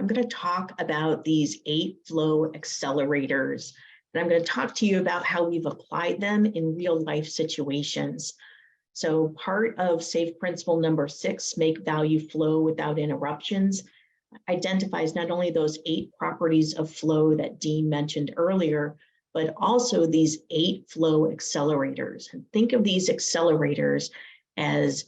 I'm going to talk about these 8 flow accelerators. And I'm going to talk to you about how we've applied them in real life situations. So part of SAFE principle number 6, make value flow without interruptions, identifies not only those 8 properties of flow that Dean mentioned earlier, but also these 8 flow accelerators. And think of these accelerators as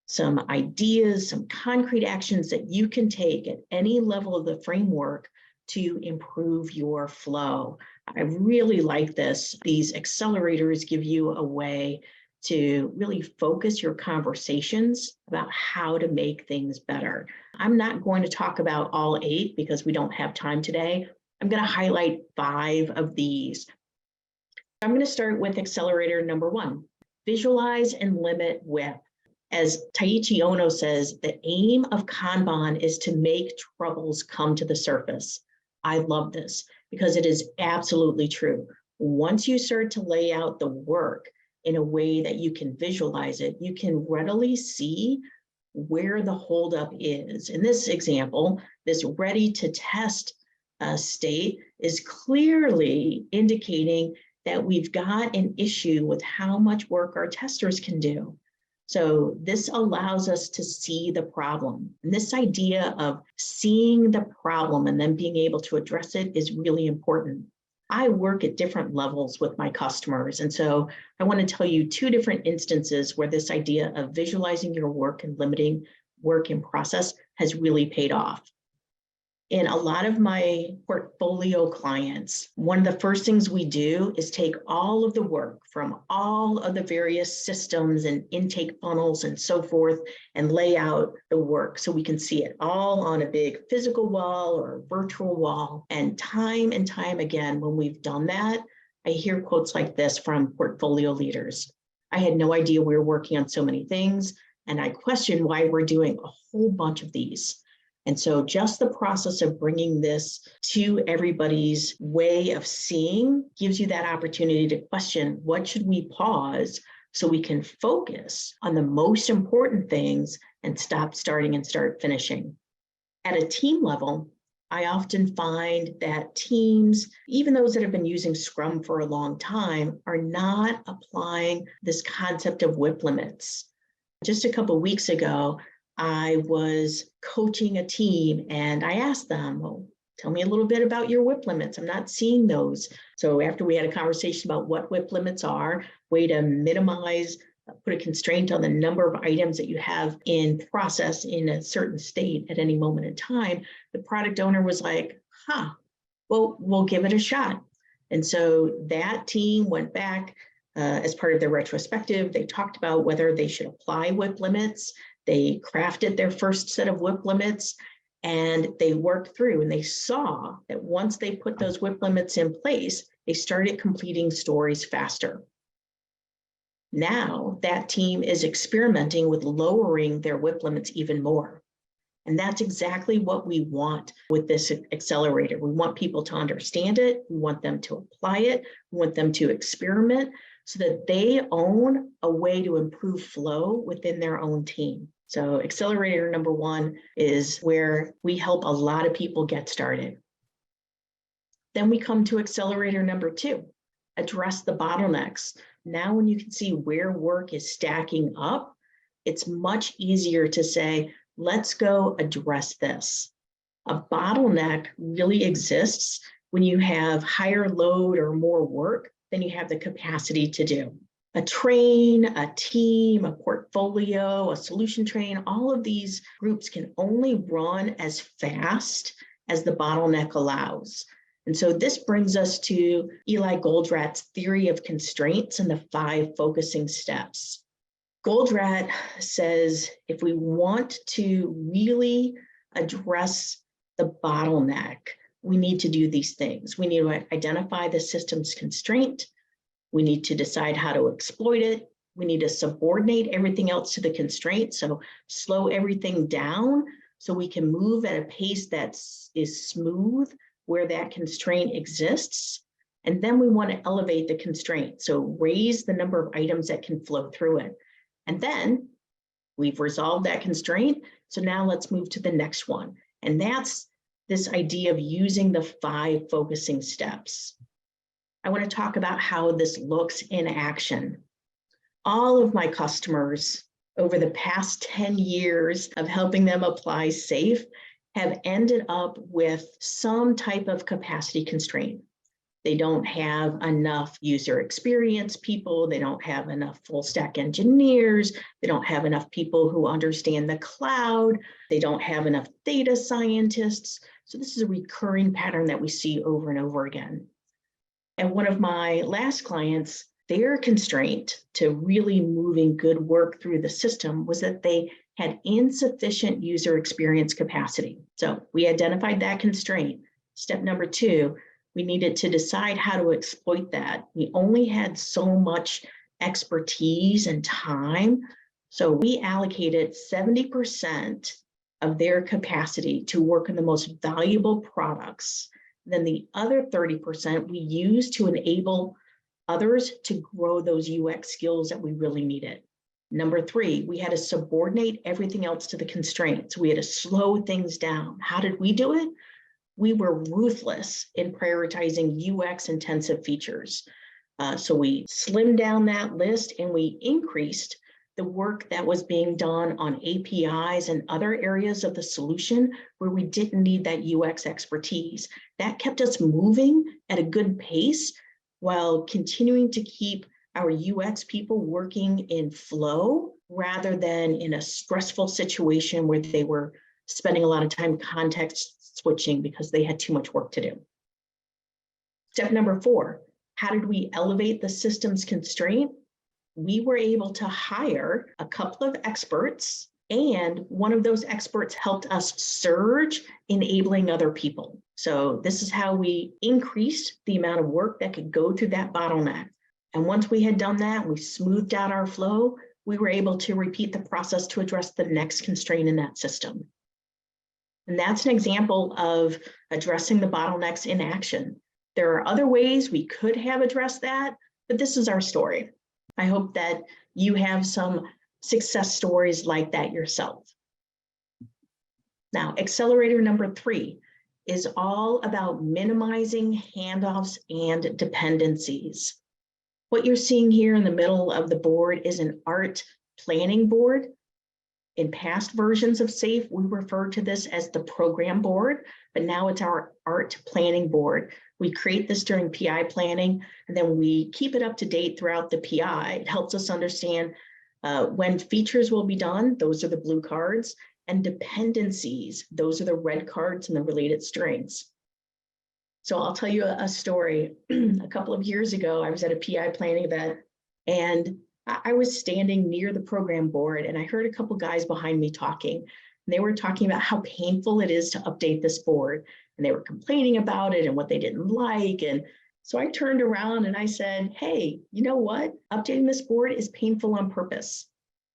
some ideas, some concrete actions that you can take at any level of the framework to improve your flow. I really like this. These accelerators give you a way to really focus your conversations about how to make things better. I'm not going to talk about all 8 because we don't have time today. I'm going to highlight 5 of these. I'm going to start with accelerator number 1, visualize and limit WIP. As Taiichi Ohno says, the aim of Kanban is to make troubles come to the surface. I love this because it is absolutely true. Once you start to lay out the work in a way that you can visualize it, you can readily see where the holdup is. In this example, this ready to test state is clearly indicating that we've got an issue with how much work our testers can do. So this allows us to see the problem. And this idea of seeing the problem and then being able to address it is really important. I work at different levels with my customers. And so I want to tell you 2 different instances where this idea of visualizing your work and limiting work in process has really paid off. In a lot of my portfolio clients, one of the first things we do is take all of the work from all of the various systems and intake funnels and so forth and lay out the work so we can see it all on a big physical wall or a virtual wall. And time again, when we've done that, I hear quotes like this from portfolio leaders. I had no idea we were working on so many things, and I question why we're doing a whole bunch of these. And so just the process of bringing this to everybody's way of seeing gives you that opportunity to question, what should we pause so we can focus on the most important things and stop starting and start finishing. At a team level, I often find that teams, even those that have been using Scrum for a long time, are not applying this concept of WIP limits. Just a couple of weeks ago, I was coaching a team and I asked them, well, tell me a little bit about your WIP limits. I'm not seeing those. So after we had a conversation about what WIP limits are, way to minimize, put a constraint on the number of items that you have in process in a certain state at any moment in time, the product owner was like, well, we'll give it a shot. And so that team went back as part of their retrospective. They talked about whether they should apply WIP limits. They crafted their first set of WIP limits and they worked through, and they saw that once they put those WIP limits in place, they started completing stories faster. Now that team is experimenting with lowering their WIP limits even more. And that's exactly what we want with this accelerator. We want people to understand it. We want them to apply it. We want them to experiment so that they own a way to improve flow within their own team. So accelerator number 1 is where we help a lot of people get started. Then we come to accelerator number 2, address the bottlenecks. Now when you can see where work is stacking up, it's much easier to say, let's go address this. A bottleneck really exists when you have higher load or more work than you have the capacity to do. A train, a team, a portfolio, a solution train, all of these groups can only run as fast as the bottleneck allows. And so this brings us to Eli Goldratt's theory of constraints and the 5 focusing steps. Goldratt says if we want to really address the bottleneck, we need to do these things. We need to identify the system's constraint. We need to decide how to exploit it. We need to subordinate everything else to the constraint. So slow everything down so we can move at a pace that is smooth where that constraint exists. And then we want to elevate the constraint. So raise the number of items that can flow through it. And then we've resolved that constraint. So now let's move to the next one. And that's this idea of using the 5 focusing steps. I want to talk about how this looks in action. All of my customers over the past 10 years of helping them apply SAFe have ended up with some type of capacity constraint. They don't have enough user experience people. They don't have enough full stack engineers. They don't have enough people who understand the cloud. They don't have enough data scientists. So this is a recurring pattern that we see over and over again. And one of my last clients, their constraint to really moving good work through the system was that they had insufficient user experience capacity. So we identified that constraint. Step number 2, we needed to decide how to exploit that. We only had so much expertise and time. So we allocated 70% of their capacity to work on the most valuable products. Then the other 30% we used to enable others to grow those UX skills that we really needed. Number 3, we had to subordinate everything else to the constraints. We had to slow things down. How did we do it? We were ruthless in prioritizing UX intensive features. So we slimmed down that list and we increased the work that was being done on APIs and other areas of the solution where we didn't need that UX expertise. That kept us moving at a good pace while continuing to keep our UX people working in flow rather than in a stressful situation where they were spending a lot of time context switching because they had too much work to do. Step number 4, how did we elevate the system's constraint? We were able to hire a couple of experts, and one of those experts helped us surge, enabling other people. So this is how we increased the amount of work that could go through that bottleneck. And once we had done that, we smoothed out our flow, we were able to repeat the process to address the next constraint in that system. And that's an example of addressing the bottlenecks in action. There are other ways we could have addressed that, but this is our story. I hope that you have some success stories like that yourself. Now, accelerator number 3 is all about minimizing handoffs and dependencies. What you're seeing here in the middle of the board is an art planning board. In past versions of SAFe, we refer to this as the program board, but now it's our art planning board. We create this during PI planning, and then we keep it up to date throughout the PI. It helps us understand when features will be done, those are the blue cards, and dependencies, those are the red cards and the related strings. So I'll tell you a story. A couple of years ago, I was at a PI planning event, and I was standing near the program board, and I heard a couple guys behind me talking. And they were talking about how painful it is to update this board. And they were complaining about it and what they didn't like. And so I turned around and I said, hey, you know what? Updating this board is painful on purpose.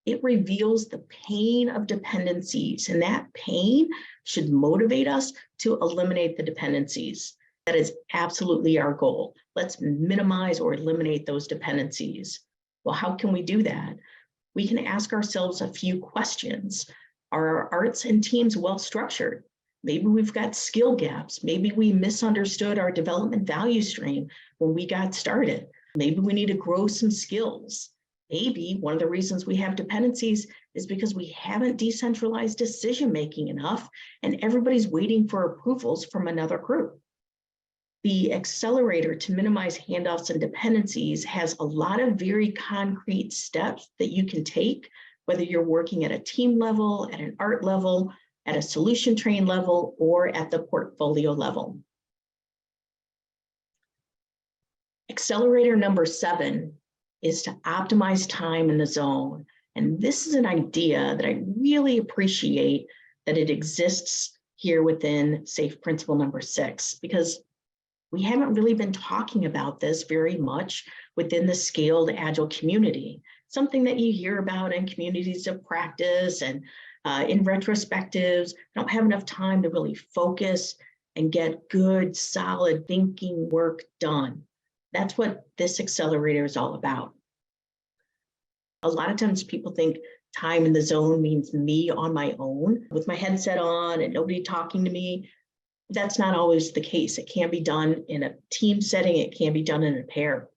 It reveals the pain of dependencies, and that pain should motivate us to eliminate the dependencies. That is absolutely our goal. Let's minimize or eliminate those dependencies. Well, how can we do that? We can ask ourselves a few questions. Are our arts and teams well structured? Maybe we've got skill gaps. Maybe we misunderstood our development value stream when we got started. Maybe we need to grow some skills. Maybe one of the reasons we have dependencies is because we haven't decentralized decision-making enough and everybody's waiting for approvals from another group. The accelerator to minimize handoffs and dependencies has a lot of very concrete steps that you can take, whether you're working at a team level, at an art level, at a solution train level, or at the portfolio level. Accelerator number 7 is to optimize time in the zone. And this is an idea that I really appreciate that it exists here within SAFe principle number 6, because we haven't really been talking about this very much within the Scaled Agile community, something that you hear about in communities of practice and in retrospectives. I don't have enough time to really focus and get good, solid thinking work done. That's what this accelerator is all about. A lot of times people think time in the zone means me on my own with my headset on and nobody talking to me. That's not always the case. It can be done in a team setting. It can be done in a pair.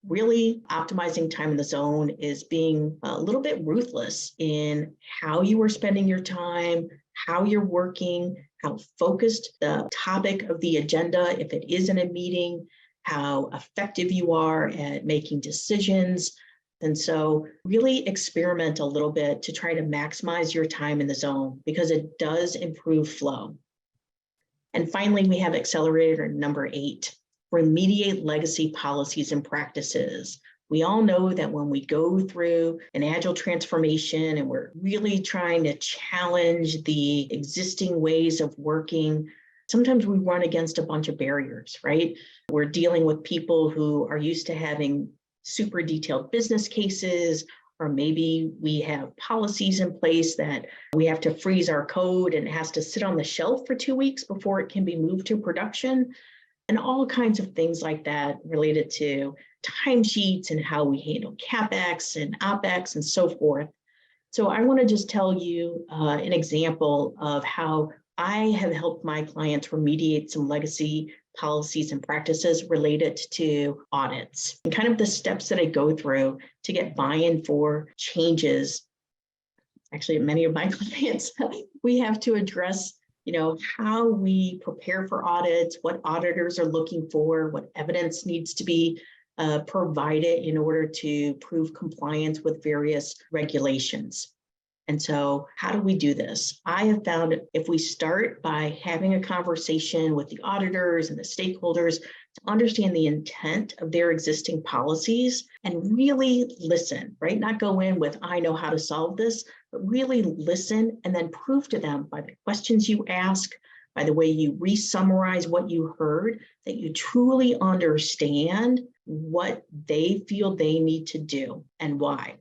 Really optimizing time in the zone is being a little bit ruthless in how you are spending your time, how you're working, how focused the topic of the agenda, if it is in a meeting, how effective you are at making decisions. And so really experiment a little bit to try to maximize your time in the zone because it does improve flow. And finally, we have Accelerator number 8. Remediate legacy policies and practices. We all know that when we go through an agile transformation and we're really trying to challenge the existing ways of working, sometimes we run against a bunch of barriers, right? We're dealing with people who are used to having super detailed business cases, or maybe we have policies in place that we have to freeze our code and it has to sit on the shelf for 2 weeks before it can be moved to production. And all kinds of things like that related to timesheets and how we handle CapEx and OpEx and so forth. So I want to just tell you an example of how I have helped my clients remediate some legacy policies and practices related to audits and kind of the steps that I go through to get buy-in for changes. Actually, many of my clients, we have to address how we prepare for audits, what auditors are looking for, what evidence needs to be provided in order to prove compliance with various regulations. And so how do we do this? I have found if we start by having a conversation with the auditors and the stakeholders to understand the intent of their existing policies and really listen, right? Not go in with, I know how to solve this, but really listen and then prove to them by the questions you ask, by the way you re-summarize what you heard, that you truly understand what they feel they need to do and why.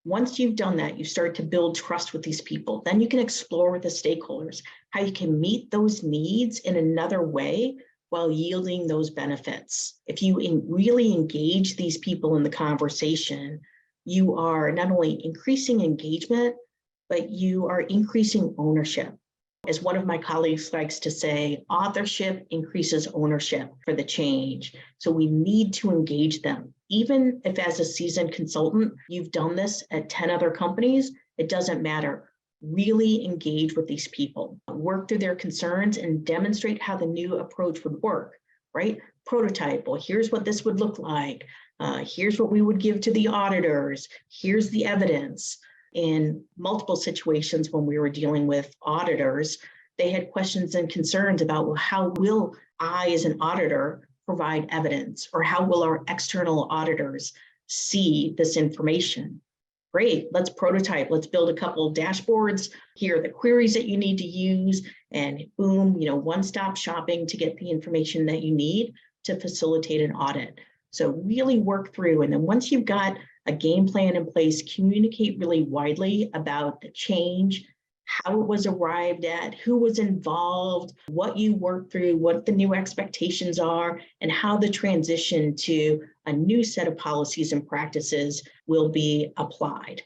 Once you've done that, you start to build trust with these people. Then you can explore with the stakeholders how you can meet those needs in another way while yielding those benefits. If you really engage these people in the conversation, you are not only increasing engagement, but you are increasing ownership. As one of my colleagues likes to say, authorship increases ownership for the change. So we need to engage them. Even if as a seasoned consultant, you've done this at 10 other companies, it doesn't matter. Really engage with these people, work through their concerns and demonstrate how the new approach would work, right? Prototype, well, here's what this would look like. Here's what we would give to the auditors. Here's the evidence. In multiple situations when we were dealing with auditors, they had questions and concerns about, well, how will I as an auditor provide evidence, or how will our external auditors see this information? Great, let's prototype. Let's build a couple of dashboards. Here are the queries that you need to use, and boom, one-stop shopping to get the information that you need to facilitate an audit. So really work through, and then once you've got a game plan in place, communicate really widely about the change, how it was arrived at, who was involved, what you worked through, what the new expectations are, and how the transition to a new set of policies and practices will be applied.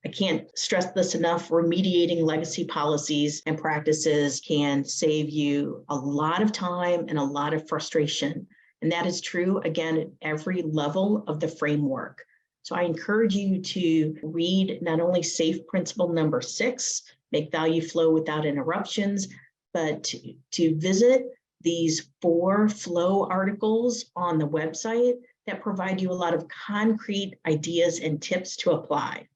I can't stress this enough. Remediating legacy policies and practices can save you a lot of time and a lot of frustration. And that is true, again, at every level of the framework. So I encourage you to read not only SAFE principle number 6, make value flow without interruptions, but to visit these 4 flow articles on the website that provide you a lot of concrete ideas and tips to apply.